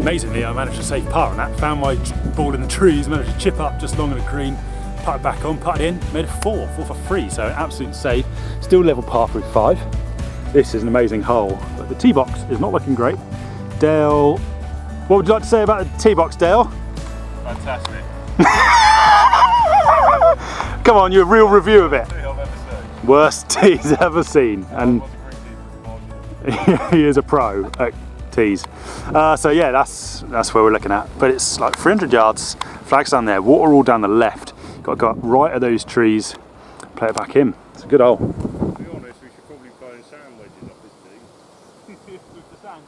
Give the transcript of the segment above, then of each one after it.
Amazingly, I managed to save par on that. Found my ball in the trees, managed to chip up just long of the green, putt it back on, putted in, made a four for free, so absolute save. Still level par through 5. This is an amazing hole, but the tee box is not looking great. Dale, what would you like to say about the tee box, Dale? Fantastic. Come on, you're a real review of it. Worst tees ever seen, and he is a pro at tees. So yeah, that's where we're looking at. But it's like 300 yards, flags down there, water all down the left. Got to go up right at those trees, play it back in. It's a good hole. To be honest, we should probably find sand wedges up this thing. With the sand.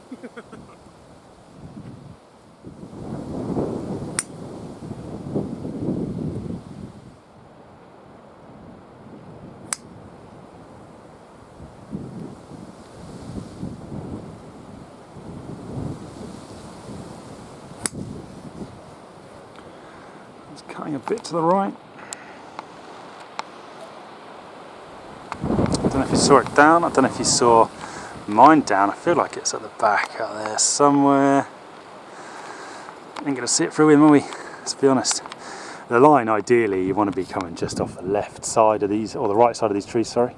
Cutting a bit to the right. I don't know if you saw it down, I don't know if you saw mine down. I feel like it's at the back out there somewhere. Ain't gonna see it through him, are we? Let's be honest. The line, ideally, you want to be coming just off the left side of these, or the right side of these trees, sorry.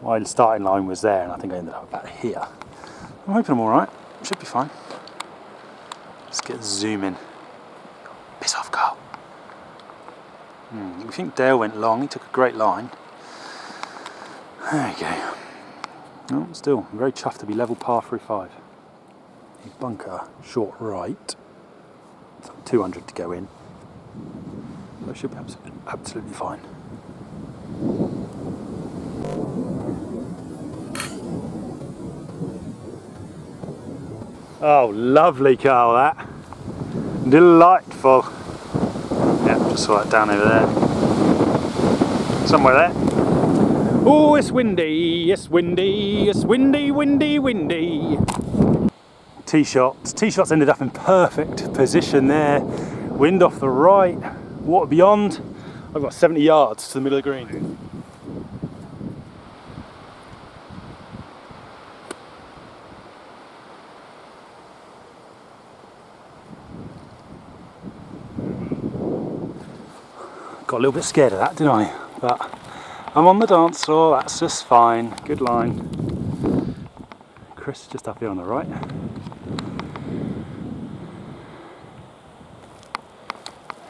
My starting line was there, and I think I ended up about here. I'm hoping I'm alright. Should be fine. Let's get a zoom in. Piss off, Carl. We think Dale went long, he took a great line. There we go. No, still, I'm very chuffed to be level par through 5. A bunker short right. So 200 to go in. That should be absolutely fine. Oh, lovely, Carl, that. Delightful. Yeah, just saw that down over there. Somewhere there. Oh, it's windy, it's windy, it's windy, windy, windy. Tee shots. Tee shots ended up in perfect position there. Wind off the right, water beyond. I've got 70 yards to the middle of the green. Got a little bit scared of that, didn't I? But I'm on the dance floor, that's just fine. Good line. Chris just up here on the right.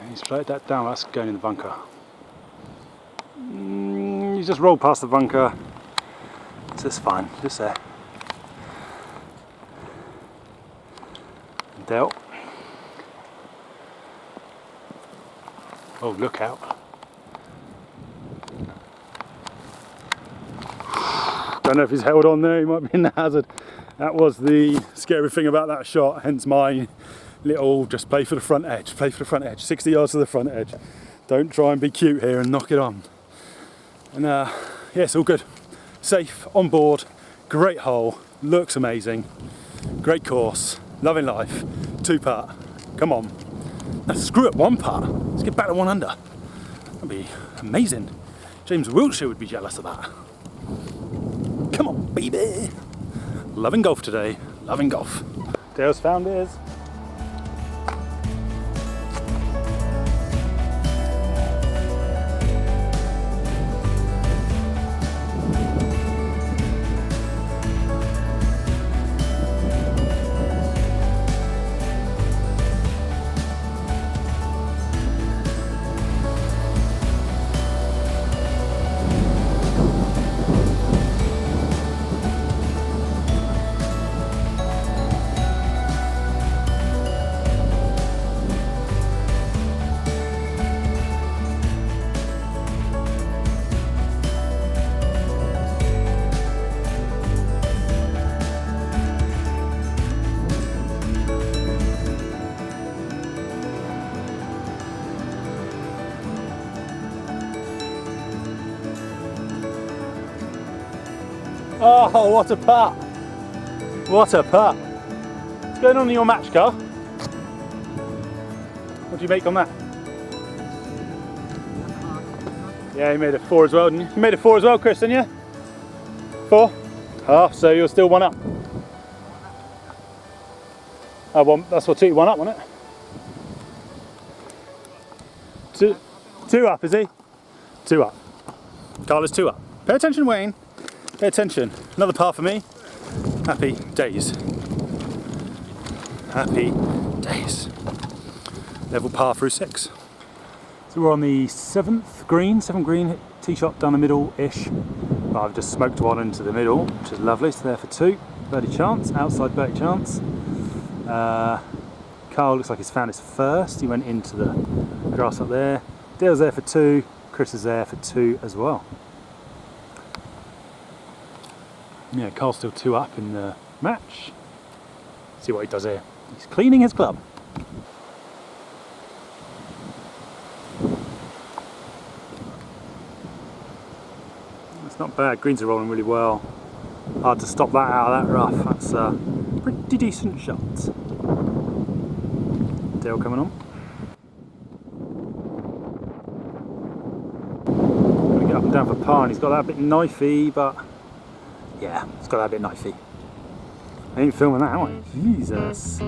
He's played that down, that's going in the bunker. He's just rolled past the bunker. It's just fine, just there. Dale. Oh, look out. Don't know if he's held on there, he might be in the hazard. That was the scary thing about that shot, hence my little just play for the front edge, 60 yards to the front edge. Don't try and be cute here and knock it on. And yeah, it's all good. Safe, on board, great hole, looks amazing, great course, loving life, 2-putt, come on. Now screw it, 1-putt, let's get back to 1 under. That'd be amazing. James Wiltshire would be jealous of that. Come on, baby. Loving golf today, loving golf. Dale's found his. Oh, what a putt! What a putt! What's going on in your match, Carl? What do you make on that? Yeah, you made a 4 as well, didn't you? You made a 4 as well, Chris, didn't you? 4? Half, so you're still 1 up. Oh, well, that's what took you one up, wasn't it? Two up, is he? 2 up. Carl is 2 up. Pay attention, Wayne. Pay attention. Another par for me. Happy days. Happy days. Level par through 6. So we're on the 7th green, tee shot down the middle-ish. But I've just smoked one into the middle, which is lovely. So there for 2. Birdie chance, outside birdie chance. Carl looks like he's found his first. He went into the grass up there. Dale's there for 2. Chris is there for 2 as well. Yeah, Carl's still 2 up in the match. See what he does here. He's cleaning his club. That's not bad. Greens are rolling really well. Hard to stop that out of that rough. That's a pretty decent shot. Dale coming on. Gonna get up and down for par, and he's got that a bit knifey, but yeah, it's got that a bit knifey. I ain't filming that, am I? Jesus.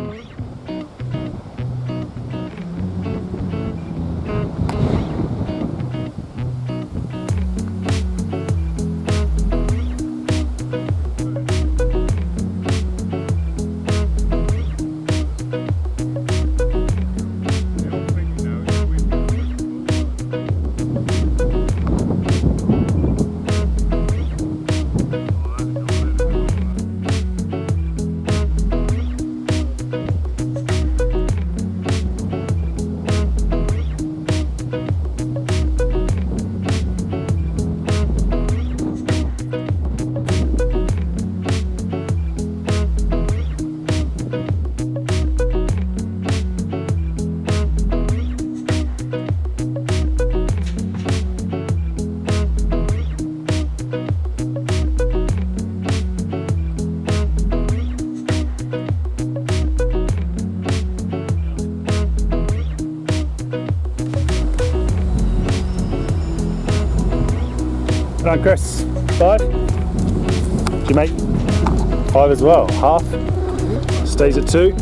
Well done, Chris. 5. Did you make 5 as well? Half. Stays at 2.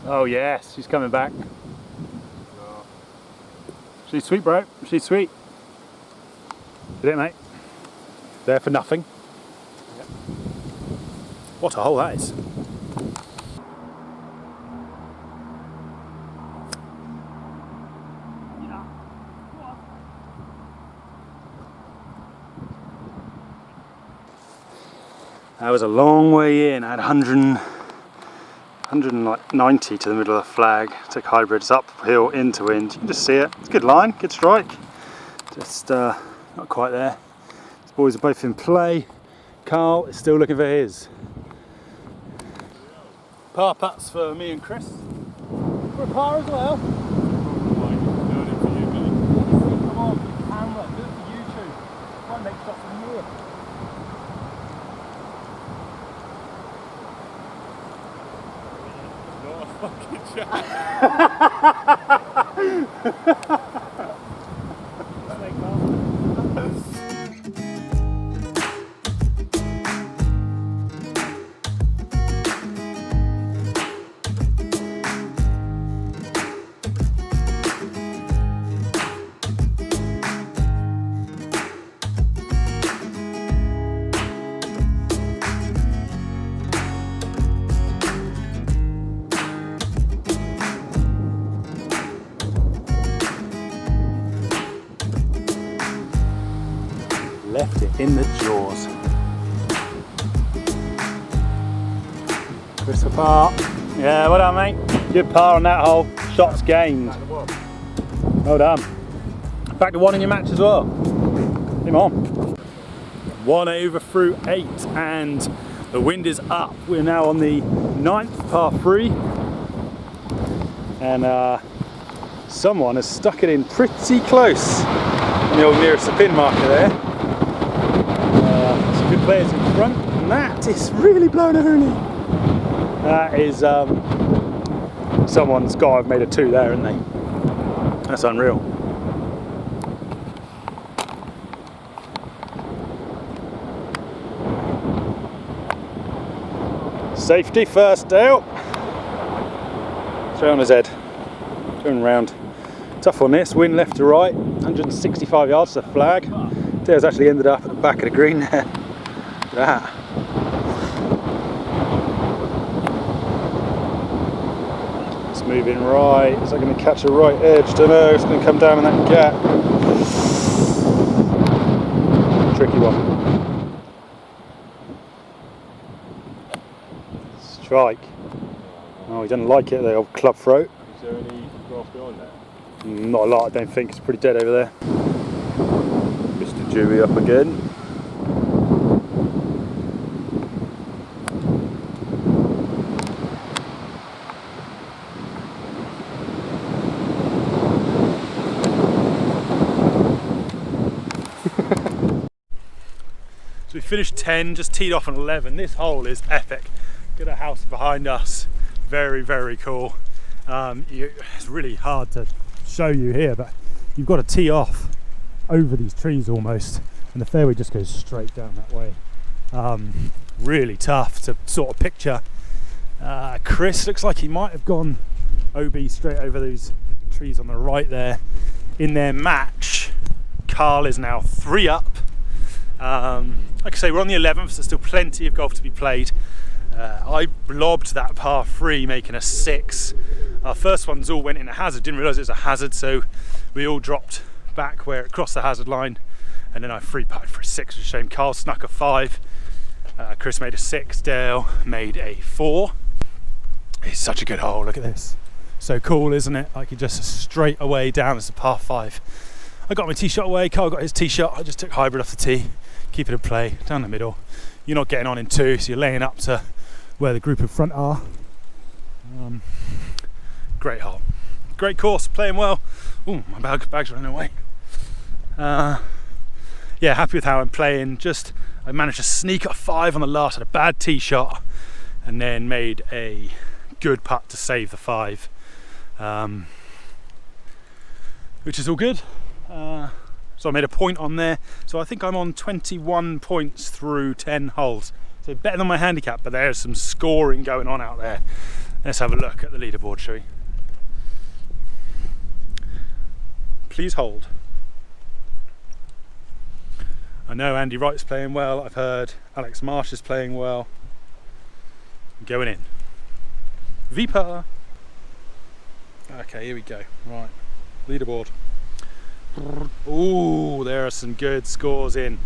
Oh yes, she's coming back. She's sweet, bro. She's sweet. Did it, mate? There for nothing. Yep. What a hole that is. That was a long way in. I had 190 to the middle of the flag. Took hybrids uphill into wind. You can just see it. It's a good line, good strike. Just not quite there. These boys are both in play. Carl is still looking for his. Par putts for me and Chris. For a par as well. Doing it for you, mate. Come on, camera, do it for YouTube. Try and make stuff from here. Fucking chat. in the jaws. Heythrop Park. Yeah, well done, mate. Good par on that hole. Shots gained. Well done. Back to 1 in your match as well. Come on. 1 over through 8, and the wind is up. We're now on the 9th par 3, and someone has stuck it in pretty close on the old nearest the pin marker there. Some good players in front, and that is really blown a hoonie. That is someone's got to have made a 2 there, isn't they? That's unreal. Safety first out. Straight on his head. Turn round. Tough on this. Wind left to right. 165 yards to the flag. Dale's actually ended up at the back of the green there. Look at that. It's moving right. Is that going to catch a right edge? Don't know. It's going to come down in that gap. Tricky one. Strike. Oh, he doesn't like it, the old club throat. Is there any grass behind that? Not a lot, I don't think. It's pretty dead over there. Mr. Dewey up again. So we finished 10, just teed off on 11. This hole is epic. Got a house behind us, very, very cool. It's really hard to show you here, but you've got to tee off over these trees almost, and the fairway just goes straight down that way. Really tough to sort of picture. Chris looks like he might have gone OB straight over those trees on the right there. In their match, Carl is now 3 up. Like I say, we're on the 11th, so there's still plenty of golf to be played. I blobbed that par 3, making a 6. Our first ones all went in a hazard, didn't realise it was a hazard, so we all dropped back where it crossed the hazard line, and then I free putted for a 6. It's a shame. Carl snuck a 5, Chris made a 6, Dale made a 4. It's such a good hole, look at this. So cool, isn't it? Like you just straight away down, it's a par 5. I got my tee shot away, Carl got his tee shot, I just took hybrid off the tee, keep it in play, down the middle. You're not getting on in 2, so you're laying up to where the group in front are. Great hole, great course, playing well. Oh, my bag's running away. Yeah, happy with how I'm playing. Just I managed to sneak a 5 on the last, had a bad tee shot, and then made a good putt to save the 5, which is all good. So I made a point on there. So I think I'm on 21 points through 10 holes. So better than my handicap, but there's some scoring going on out there. Let's have a look at the leaderboard, shall we? Please hold. I know Andy Wright's playing well. I've heard Alex Marsh is playing well. Going in. V-par. Okay, here we go. Right, leaderboard. Ooh, there are some good scores in.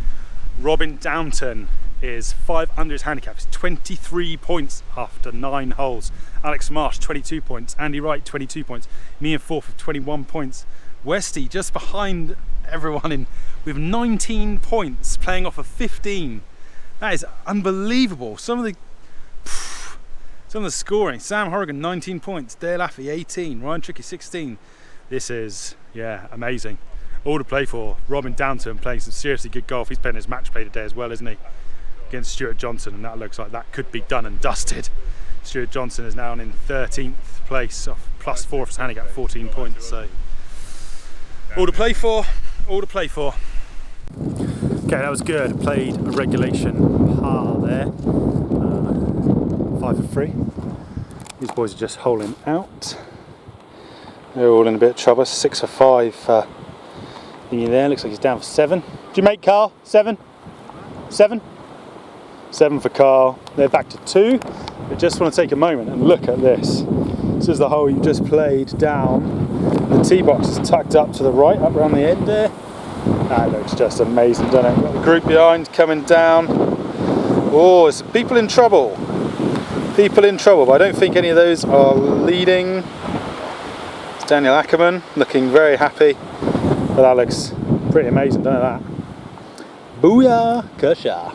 Robin Downton is 5 under his handicap. He's 23 points after 9 holes. Alex Marsh 22 points. Andy Wright 22 points. Me in 4th with 21 points. Westy just behind everyone in with 19 points, playing off of 15. That is unbelievable. Some of the scoring. Sam Horrigan 19 points. Dale Affey 18. Ryan Trickey 16. This is, yeah, amazing. All to play for. Robin Downton playing some seriously good golf. He's playing his match play today as well, isn't he? Against Stuart Johnson, and that looks like that could be done and dusted. Stuart Johnson is now in 13th place, off +4 for his handicap, 14 points. So all to play for. All to play for. Okay, that was good. Played a regulation par there. 5 for 3. These boys are just holing out. They're all in a bit of trouble. 6 for 5 for thingy there. Looks like he's down for 7. Did you make Carl? 7? 7? 7 for Carl. They're back to 2. I just want to take a moment and look at this. This is the hole you just played down. The tee box is tucked up to the right, up around the end there. That looks just amazing, doesn't it? Got the group behind coming down. Oh, it's people in trouble. People in trouble, but I don't think any of those are leading. It's Daniel Ackerman looking very happy. But that looks pretty amazing, doesn't it? That. Booyah Kasha.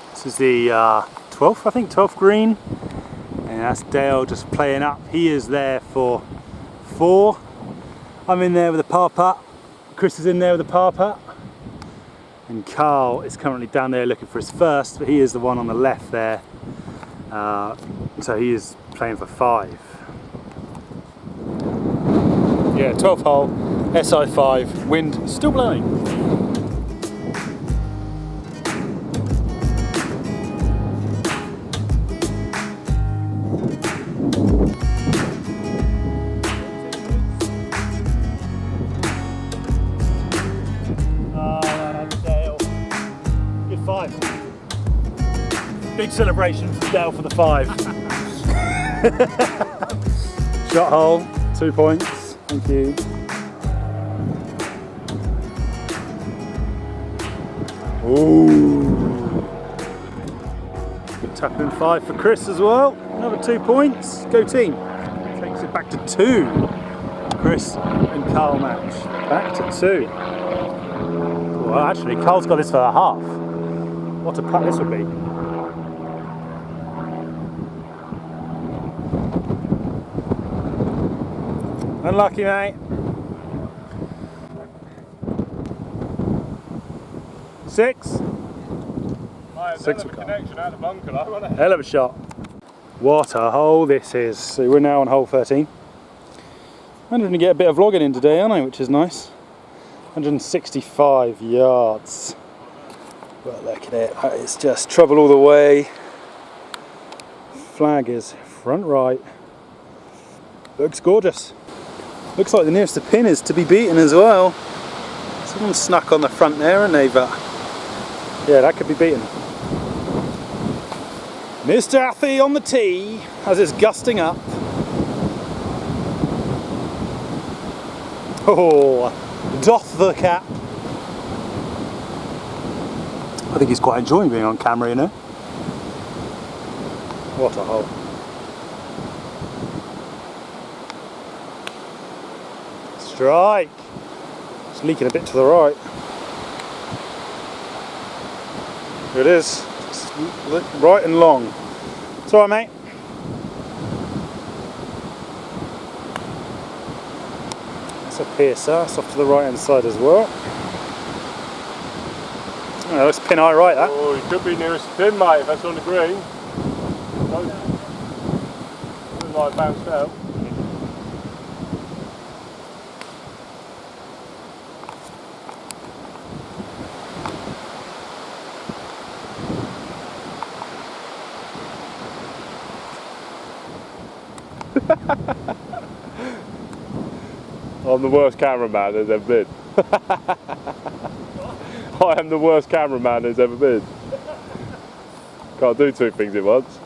This is the 12th, I think, 12th green. And that's Dale just playing up. He is there for 4. I'm in there with a par putt. Chris is in there with a par putt. And Carl is currently down there looking for his first, but he is the one on the left there. So he is playing for 5. Yeah, 12th hole, SI5, wind still blowing. Big celebration for Dale for the 5. Shot hole, 2 points. Thank you. Ooh. Good tap in 5 for Chris as well. Another 2 points. Go team. Takes it back to 2. Chris and Carl match. Back to 2. Well, actually, Carl's got this for a half. What a putt this would be. Unlucky, mate. 6. Right, 6 of a connection out of the bunker, though, wasn't it? Hell of a shot. What a hole this is. So we're now on hole 13. I'm going to get a bit of vlogging in today, aren't I? Which is nice. 165 yards. But look at it. It's just trouble all the way. Flag is front right. Looks gorgeous. Looks like the nearest to pin is to be beaten as well. Someone snuck on the front there, haven't they? But yeah, that could be beaten. Mr. Athy on the tee as it's gusting up. Oh, doth the cap. I think he's quite enjoying being on camera, you know. What a hole. Strike. It's leaking a bit to the right. Here it is. It's right and long. It's alright, mate. That's a piercer. It's off to the right hand side as well. Oh, that's pin eye right, that. Oh, it could be nearest the pin, mate, if that's on the green. Looks like it bounced out. I'm the worst cameraman there's ever been. I am the worst cameraman there's ever been. Can't do 2 things at once.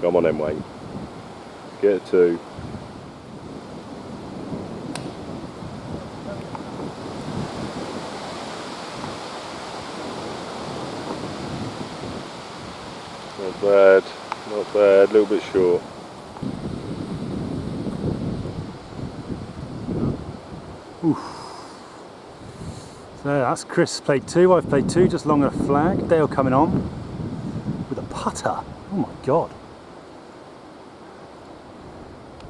Come on then, Wayne. Get a 2. Not bad, not bad, a little bit short. Oof. So that's Chris played 2, I've played 2, just long of a flag. Dale coming on with a putter. Oh my god.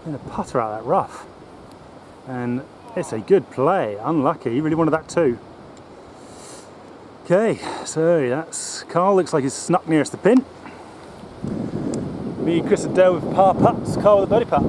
And a putter out of that rough. And it's a good play. Unlucky, he really wanted that 2. Okay, so that's Carl, looks like he's snuck nearest the pin. Me, Chris and Dale with par putts, Carl with a birdie putt.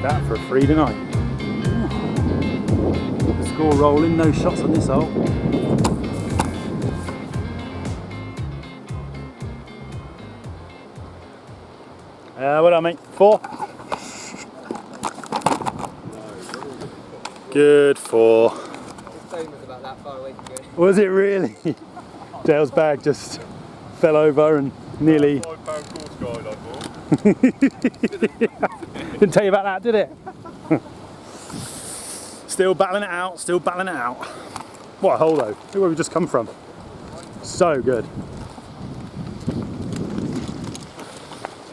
that for a free tonight. The score rolling, no shots on this hole. What I mate? 4? Good 4. The phone was about that far away from you. Was it really? Dale's bag just fell over and nearly... £5 course guide I bought. Didn't tell you about that, did it? Still battling it out, still battling it out. What a hole though. Look where we've just come from. So good.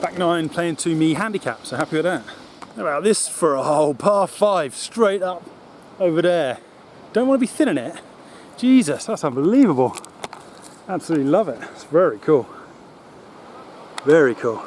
Back 9 playing to me handicap, so happy with that. How about this for a hole? Par 5, straight up over there. Don't want to be thin in it. Jesus, that's unbelievable. Absolutely love it. It's very cool. Very cool.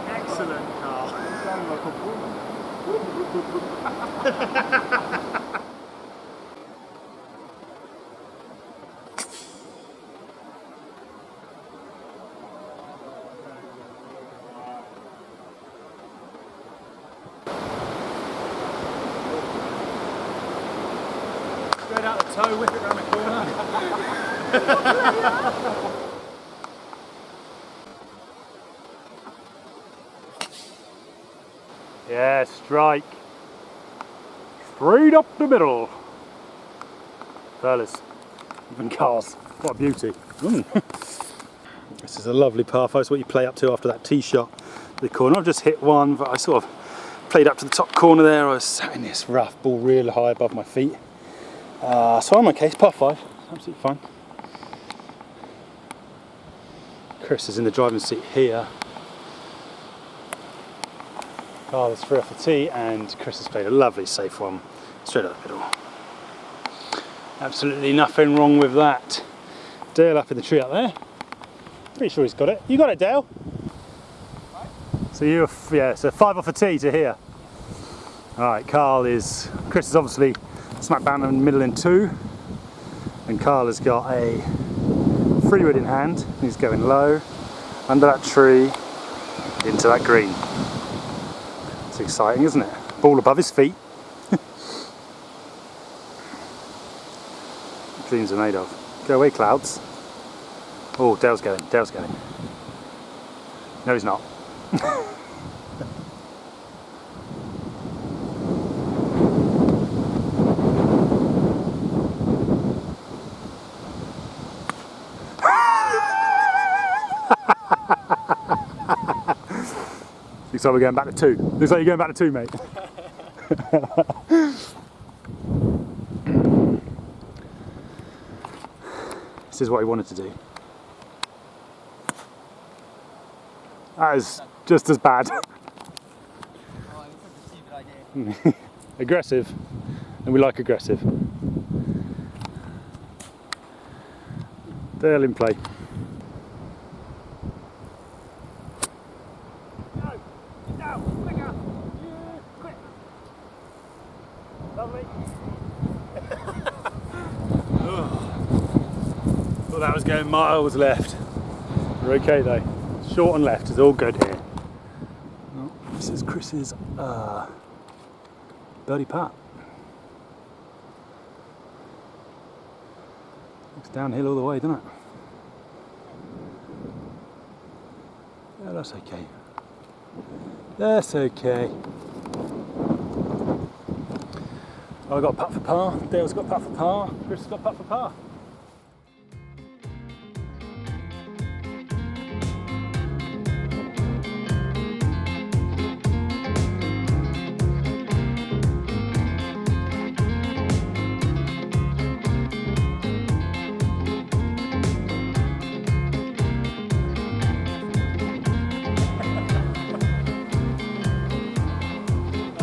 Excellent, Carl. Straight out the toe, whip it around the corner. Yeah, strike. Straight up the middle. Fellas, even cars. What a beauty. This is a lovely par 5. It's what you play up to after that tee shot. The corner. I've just hit one, but I sort of played up to the top corner there. I was sat in this rough ball real high above my feet. So I'm okay. It's par 5. Absolutely fine. Chris is in the driving seat here. Carl is 3 off the tee, and Chris has played a lovely safe one straight up the middle. Absolutely nothing wrong with that. Dale up in the tree up there. Pretty sure he's got it. You got it, Dale? So you're, yeah, so 5 off the tee to here. Alright, Chris is obviously smack bang in the middle in 2. And Carl has got a 3-wood in hand. He's going low, under that tree, into that green. It's exciting, isn't it? Ball above his feet. Dreams are made of. Go away, clouds. Oh, Dale's going, Dale's going. No, he's not. Looks like we're going back to 2. Looks like you're going back to 2, mate. This is what he wanted to do. That is just as bad. Oh, it's such a stupid idea. Aggressive, and we like aggressive. Dale in play. Thought that was going miles left. We're okay though. Short and left is all good here. Oh, this is Chris's birdie putt. Looks downhill all the way, doesn't it? Yeah, that's okay. That's okay. I've got a putt for par. Dale's got a putt for par. Chris has got a putt for par.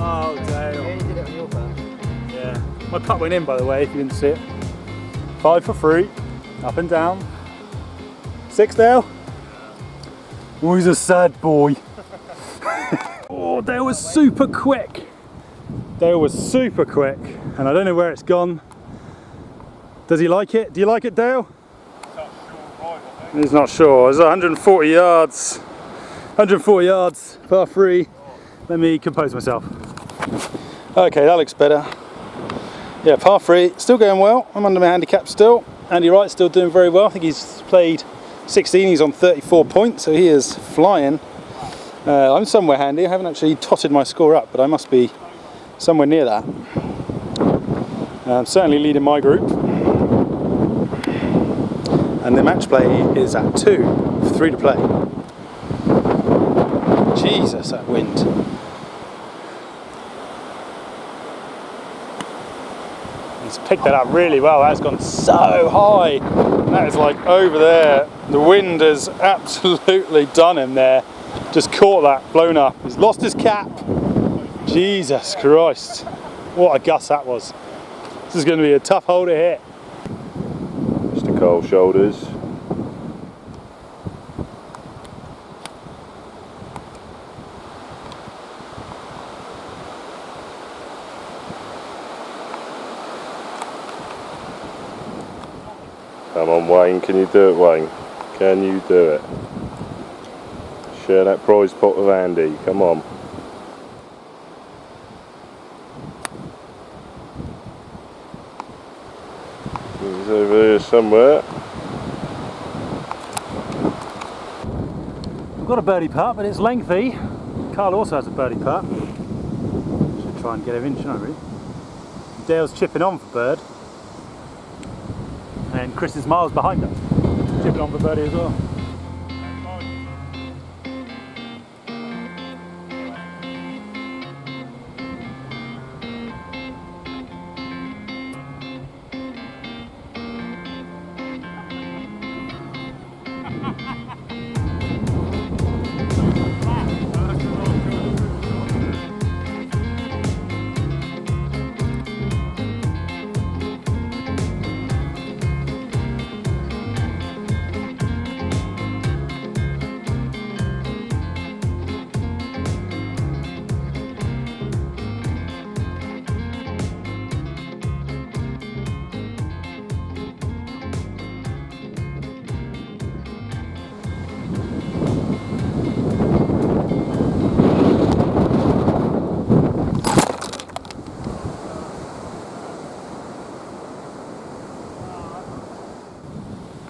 Oh, Dale. Yeah, you did it on your part. Yeah. My putt went in, by the way, if you didn't see it. 5 for 3, up and down. 6, Dale? Oh, he's a sad boy. Oh, Dale was super quick. Dale was super quick, and I don't know where it's gone. Does he like it? Do you like it, Dale? He's not sure. It's 140 yards. 140 yards, par 3. Let me compose myself. Okay, that looks better. Yeah, par 3, still going well. I'm under my handicap still. Andy Wright's still doing very well. I think he's played 16, he's on 34 points, so he is flying. I'm somewhere handy. I haven't actually totted my score up, but I must be somewhere near that. I'm certainly leading my group. And the match play is at 2, 3 to play. Jesus, that wind. He's picked that up really well. That's gone so high. That is like over there. The wind has absolutely done him there. Just caught that, blown up. He's lost his cap. Jesus Christ. What a gust that was. This is going to be a tough hole to hit. Mr. Cold Shoulders. Come on, Wayne, can you do it, Wayne? Can you do it? Share that prize pot with Andy, come on. He's over here somewhere. I've got a birdie putt, but it's lengthy. Carl also has a birdie putt. Should try and get him in, shouldn't I, really? Dale's chipping on for bird. And Chris is miles behind him, chipping on for birdie as well.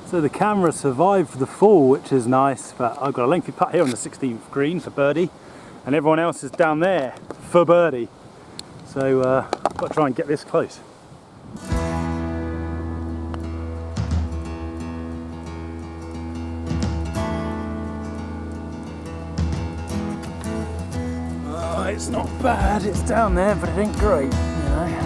So the camera survived the fall, which is nice, but I've got a lengthy putt here on the 16th green for birdie, and everyone else is down there for birdie. So I've got to try and get this close. Oh, it's not bad, it's down there, but it ain't great, you know.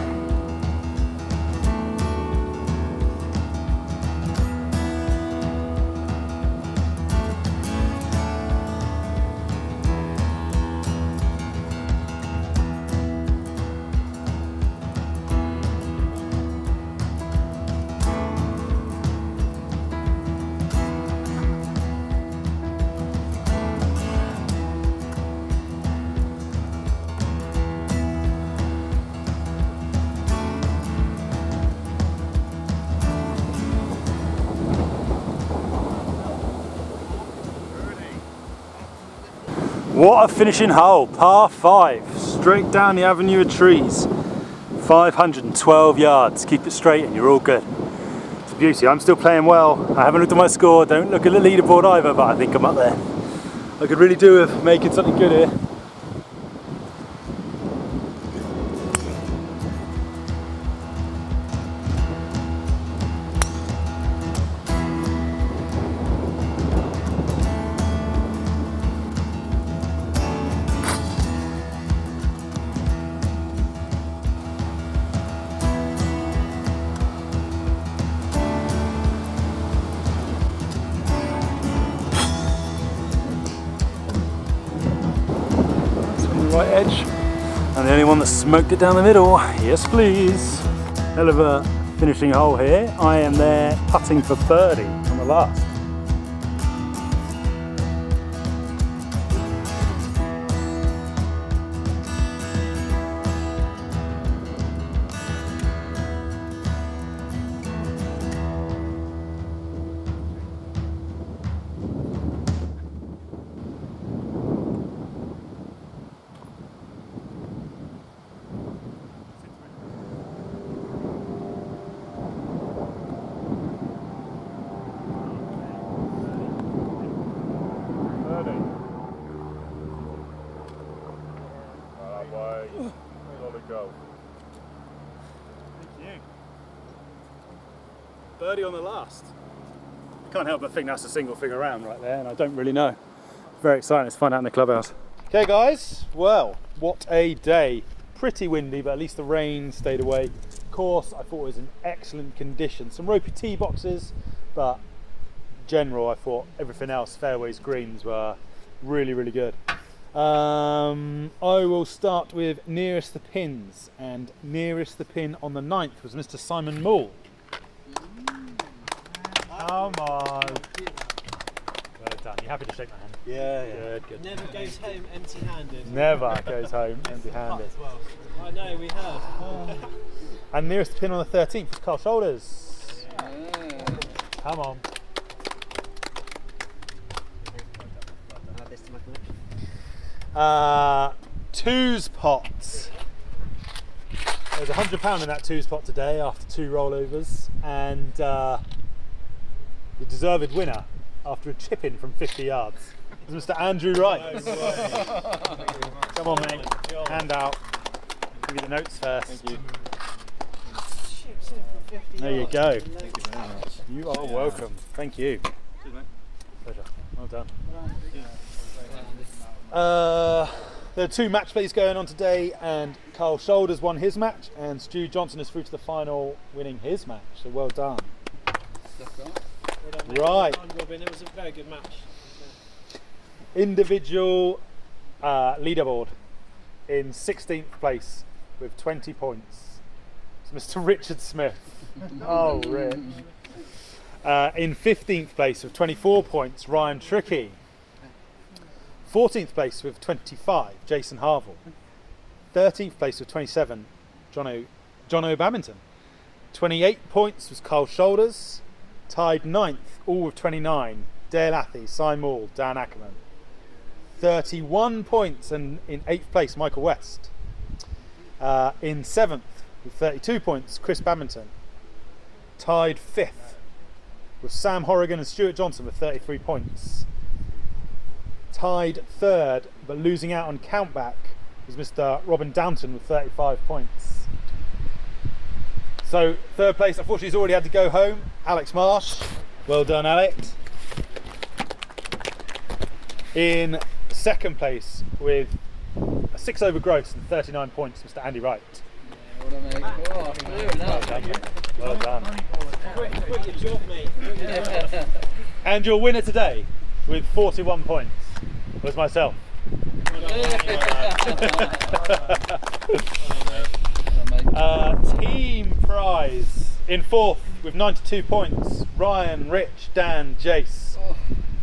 What a finishing hole, par 5, straight down the avenue of trees. 512 yards, keep it straight and you're all good. It's a beauty, I'm still playing well. I haven't looked at my score, don't look at the leaderboard either, but I think I'm up there. I could really do with making something good here. Right edge. I'm the only one that smoked it down the middle. Yes, please. Hell of a finishing hole here. I am there putting for birdie on the last. Birdie on the last. I can't help but think that's a single thing around right there, and I don't really know. Very exciting. Let's find out in the clubhouse. Okay guys, well, what a day. Pretty windy, but at least the rain stayed away. Course I thought was in excellent condition. Some ropey tee boxes, but in general I thought everything else, fairways, greens, were really, really good. I will start with nearest the pins, and nearest the pin on the 9th was Mr. Simon Moore. Come on. Well done. You happy to shake my hand? Yeah, yeah. Good. Never goes home empty-handed. Never goes home empty-handed. Well, I know, we heard. And nearest the pin on the 13th was Carl Shoulders. Come on. Twos pot. There's £100 in that twos pot today after 2 rollovers, and the deserved winner after a chip in from 50 yards is Mr. Andrew Wright. Come on, mate. Hand out. Give you the notes first. Thank you. There you go. You are welcome. Thank you. Pleasure. Well done. There are 2 match plays going on today, and Carl Shoulders won his match, and Stu Johnson is through to the final, winning his match. So well done. Right. Robin, it was a very good match. Individual leaderboard in 16th place with 20 points. It's Mr. Richard Smith. Oh, Rich. In 15th place with 24 points, Ryan Trickey. 14th place with 25, Jason Harville. 13th place with 27, John O'Bamington. 28 points was Carl Shoulders. Tied 9th, all with 29, Dale Athy, Simon Moore, Dan Ackerman. 31 points, and in 8th place, Michael West. In 7th, with 32 points, Chris Bamington. Tied 5th, with Sam Horrigan and Stuart Johnson with 33 points. Tied 3rd, but losing out on countback, was Mr. Robin Downton with 35 points. So 3rd place, unfortunately, he's already had to go home. Alex Marsh. Well done, Alex. In 2nd place with a 6 over gross and 39 points, Mr. Andy Wright. Well done. Quit your job, mate. And your winner today with 41 points was myself. Team prize in 4th with 92 points, Ryan, Rich, Dan, Jace.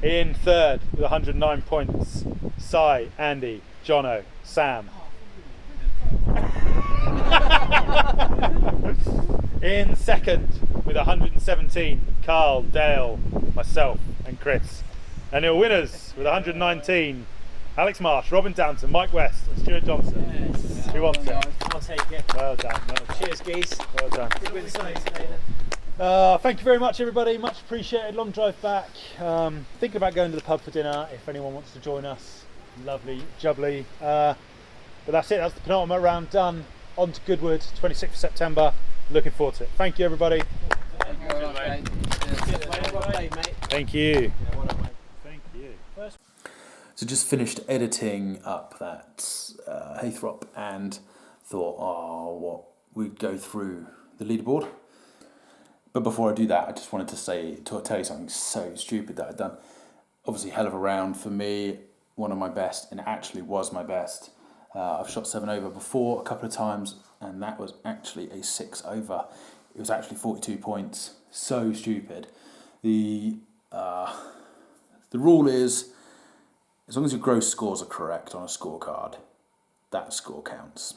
In 3rd with 109 points, Si, Andy, Jono, Sam. In 2nd with 117, Carl, Dale, myself and Chris. And your winners with 119, Alex Marsh, Robin Downton, Mike West and Stuart Johnson. Yes. Who wants it? I'll take it. Well done. Cheers, geese. Well done. Good win today then. Thank you very much, everybody. Much appreciated. Long drive back. Thinking about going to the pub for dinner if anyone wants to join us. Lovely, jubbly. But that's it. That's the penultimate round done. On to Goodwood, 26th of September. Looking forward to it. Thank you, everybody. Thank you very much, mate. Thank you. Thank you. So just finished editing up that Heythrop and thought, what we'd go through the leaderboard. But before I do that, I just wanted to tell you something so stupid that I'd done. Obviously, hell of a round for me, one of my best, and it actually was my best. I've shot 7 over before a couple of times, and that was actually a 6 over. It was actually 42 points. So stupid. The rule is, as long as your gross scores are correct on a scorecard, that score counts.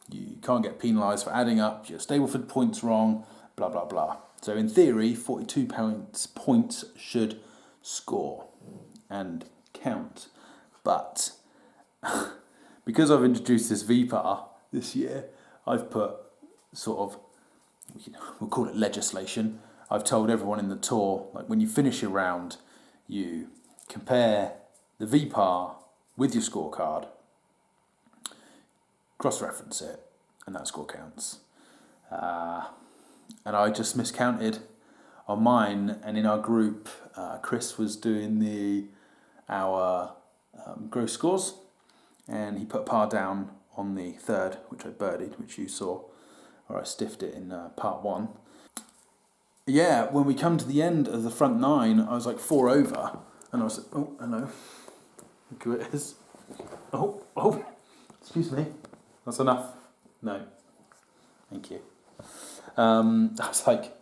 You can't get penalised for adding up your Stableford points wrong, blah, blah, blah. So in theory, 42 points should score and count. But because I've introduced this VPAR this year, I've put sort of, we'll call it legislation. I've told everyone in the tour, like when you finish your round, you compare the VPAR with your scorecard, cross-reference it, and that score counts. And I just miscounted on mine, and in our group, Chris was doing our gross scores, and he put par down on the third, which I birdied, which you saw, or I stiffed it in part 1. Yeah, when we come to the end of the front 9, I was like 4 over, and I was like, oh, hello, look who it is. Oh, excuse me, that's enough. No, thank you. I was like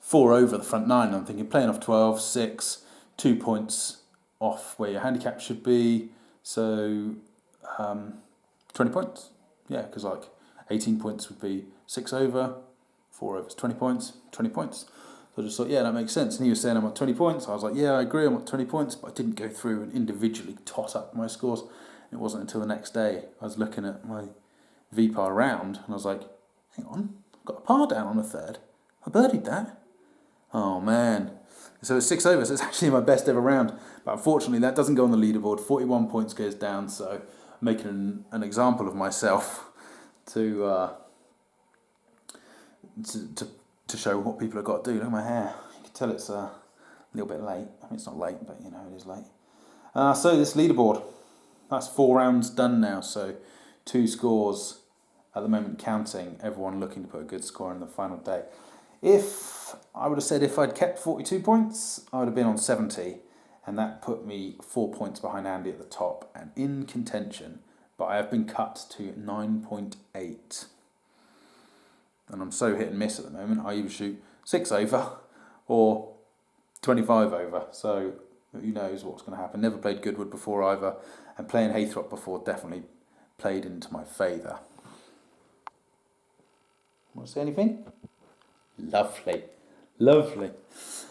4 over the front 9, and I'm thinking playing off 12, 6, 2 points off where your handicap should be, so 20 points. Yeah, because like 18 points would be 6 over, 4 over is 20 points, 20 points. So I just thought, yeah, that makes sense. And he was saying I'm at 20 points. I was like, yeah, I agree, I'm at 20 points, but I didn't go through and individually tot up my scores. It wasn't until the next day I was looking at my VPAR round, and I was like, hang on, I've got a par down on the third. I birdied that. Oh, man. So it's 6 over, so it's actually my best ever round. But unfortunately, that doesn't go on the leaderboard. 41 points goes down, so I'm making an example of myself to show what people have got to do. Look at my hair. You can tell it's a little bit late. I mean, it's not late, but you know, it is late. So this leaderboard, that's 4 rounds done now. So 2 scores at the moment counting. Everyone looking to put a good score in the final day. If I would have said if I'd kept 42 points, I would have been on 70. And that put me 4 points behind Andy at the top and in contention. But I have been cut to 9.8. And I'm so hit and miss at the moment. I either shoot 6 over or 25 over. So who knows what's going to happen. Never played Goodwood before either. And playing Heythrop before definitely played into my favour. Want to say anything? Lovely. Lovely.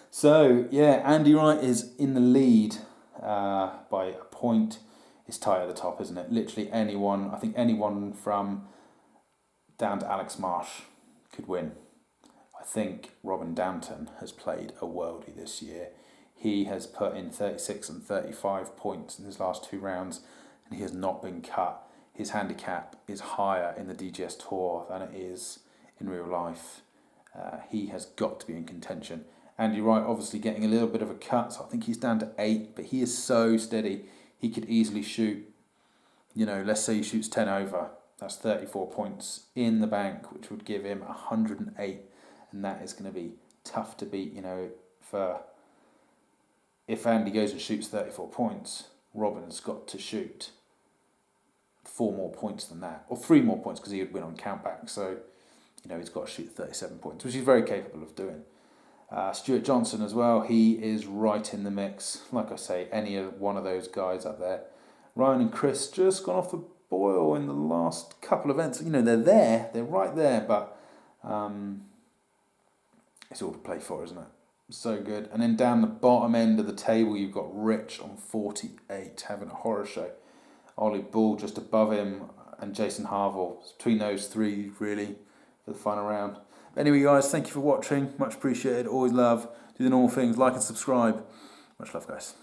So, yeah, Andy Wright is in the lead by a point. It's tight at the top, isn't it? Literally anyone, I think anyone from down to Alex Marsh could win. I think Robin Downton has played a worldie this year. He has put in 36 and 35 points in his last 2 rounds, and he has not been cut. His handicap is higher in the Dgs Tour than it is in real life. He has got to be in contention. Andy Wright obviously getting a little bit of a cut, so I think he's down to 8, but he is so steady. He could easily shoot, let's say he shoots 10 over. That's 34 points in the bank, which would give him 108. And that is going to be tough to beat, for if Andy goes and shoots 34 points, Robin's got to shoot 4 more points than that, or 3 more points because he would win on countback. So, he's got to shoot 37 points, which he's very capable of doing. Stuart Johnson as well, he is right in the mix. Like I say, any of one of those guys up there. Ryan and Chris just gone off the boil in the last couple of events. They're right there, but it's all to play for, isn't it? So good. And then down the bottom end of the table, you've got Rich on 48, having a horror show. Ollie Bull just above him, and Jason Harville. Between those 3, really, for the final round. But anyway, guys, thank you for watching. Much appreciated. Always love. Do the normal things. Like and subscribe. Much love, guys.